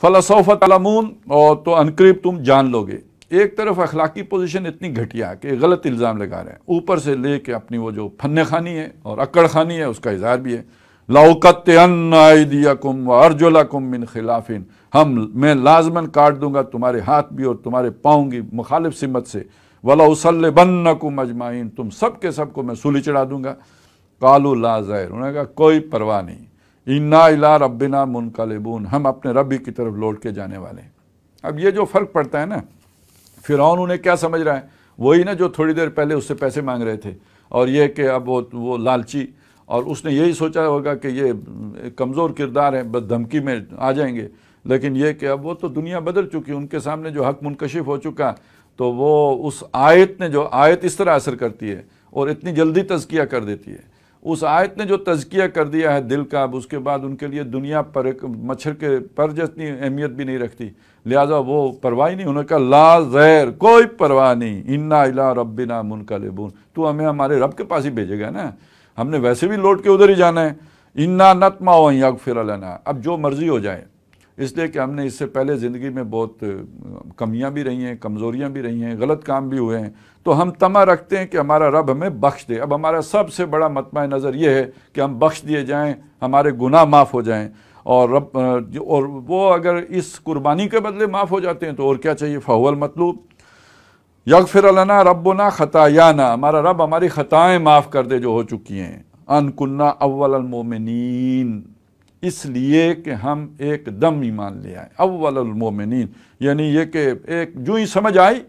फलसौफ तअलमून, और तो अनकरीब तुम जान लोगे। एक तरफ अखलाकी पोजीशन इतनी घटिया कि गलत इल्ज़ाम लगा रहे हैं, ऊपर से ले के अपनी वो जो फन्ने खानी है और अक्कड़ खानी है उसका इज़हार भी है। लौकत्तअन्ना अयदियकुम व अर्जुलकुम मिन खिलाफिन, मैं लाजमन काट दूंगा तुम्हारे हाथ भी और तुम्हारे पाँव भी मुखालिफ सिमत से। वलउसल्लिबन्नकुम अजमाइन, तुम सब के सब को मैं सूली चढ़ा दूंगा। कालू ला ज़ैर, उन्होंने कहा कोई परवाह नहीं, इन्ना इला रब्बिना मुनकलिबून, हम अपने रब की तरफ लौट के जाने वाले हैं। अब ये जो फ़र्क पड़ता है ना, फिरौन उन्हें क्या समझ रहा है, वही ना जो थोड़ी देर पहले उससे पैसे मांग रहे थे, और ये कि अब वो लालची, और उसने यही सोचा होगा कि ये कमज़ोर किरदार है, बस धमकी में आ जाएंगे। लेकिन ये कि अब वो तो दुनिया बदल चुकी, उनके सामने जो हक़ मुनकशिफ हो चुका, तो वो उस आयत ने, जो आयत इस तरह असर करती है और इतनी जल्दी तज़किया कर देती है, उस आयत ने जो तज़किया कर दिया है दिल का, अब उसके बाद उनके लिए दुनिया पर एक मच्छर के पर जितनी अहमियत भी नहीं रखती, लिहाजा वो परवाह नहीं। उन्होंने कहा ला ज़ैर, कोई परवाह नहीं, इन्ना इला रब्बिना मुनकलिबून, तू हमें हमारे रब के पास ही भेजेगा ना, हमने वैसे भी लौट के उधर ही जाना है। इन्ना नतमाउ अन यगफिर लना, अब जो मर्ज़ी हो जाए, इसलिए कि हमने इससे पहले ज़िंदगी में बहुत कमियां भी रही हैं, कमज़ोरियां भी रही हैं, गलत काम भी हुए हैं, तो हम तमा रखते हैं कि हमारा रब हमें बख्श दे। अब हमारा सबसे बड़ा मतमा नज़र ये है कि हम बख्श दिए जाएं, हमारे गुनाह माफ़ हो जाएं, और रब और वो अगर इस कुर्बानी के बदले माफ़ हो जाते हैं तो और क्या चाहिए। फ़हुवल मतलूब यगफिर लना रब्बुना खतायाना, हमारा रब हमारी ख़ताएँ माफ़ कर दे जो हो चुकी हैं। अन कुन्ना अव्वलल मोमिनीन, इसलिए कि हम एकदम ईमान ले आए। अव्वलुल मोमिनीन यानी ये कि एक जो ही समझ आई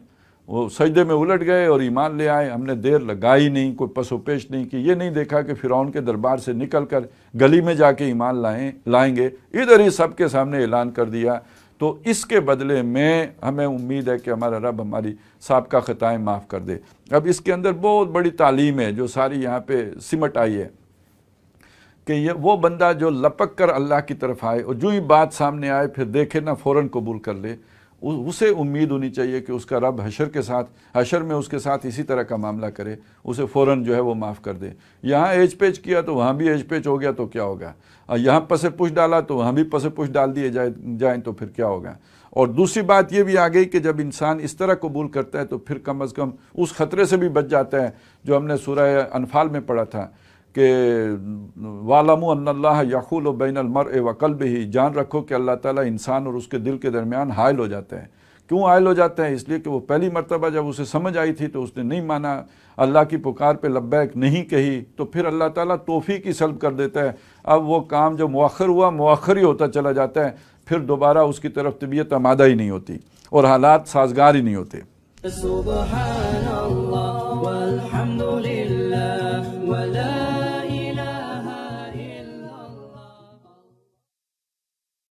वो सजदे में उलट गए और ईमान ले आए। हमने देर लगाई नहीं, कोई पसोपेश नहीं की, ये नहीं देखा कि फ़िरौन के दरबार से निकल कर गली में जाके ईमान लाएंगे, इधर ही सबके सामने ऐलान कर दिया। तो इसके बदले में हमें उम्मीद है कि हमारा रब हमारी साबका ख़ताएँ माफ़ कर दे। अब इसके अंदर बहुत बड़ी तालीम है जो सारी यहाँ पे सिमट आई है कि ये वो बंदा जो लपक कर अल्लाह की तरफ आए और जो ही बात सामने आए फिर देखे ना फ़ौरन कबूल कर ले, उसे उम्मीद होनी चाहिए कि उसका रब हशर में उसके साथ इसी तरह का मामला करे, उसे फ़ौरन जो है वो माफ़ कर दे। यहाँ एज पेच किया तो वहाँ भी एज पेच हो गया तो क्या होगा, और यहाँ पसे पुश डाला तो वहाँ भी पसे पुश डाल दिए जाएँ तो फिर क्या होगा। और दूसरी बात ये भी आ गई कि जब इंसान इस तरह कबूल करता है तो फिर कम अज़ कम उस ख़तरे से भी बच जाता है जो हमने सूरह अनफाल में पढ़ा था कि वालमु अन्नल्लाह यखूलु बैनल मर्इ व क़ल्बिही, जान रखो कि अल्लाह ताला इंसान और उसके दिल के दरमियान हायल हो जाता है। क्यों हायल हो जाता है? इसलिए कि वो पहली मर्तबा जब उसे समझ आई थी तो उसने नहीं माना, अल्लाह की पुकार पे लब्बैक नहीं कही, तो फिर अल्लाह ताला तौफीक ही सल्ब कर देता है। अब वो काम जो मुअख्खर हुआ मुअख्खर ही होता चला जाता है, फिर दोबारा उसकी तरफ तबीयत आमादा ही नहीं होती और हालात साजगार ही नहीं होते।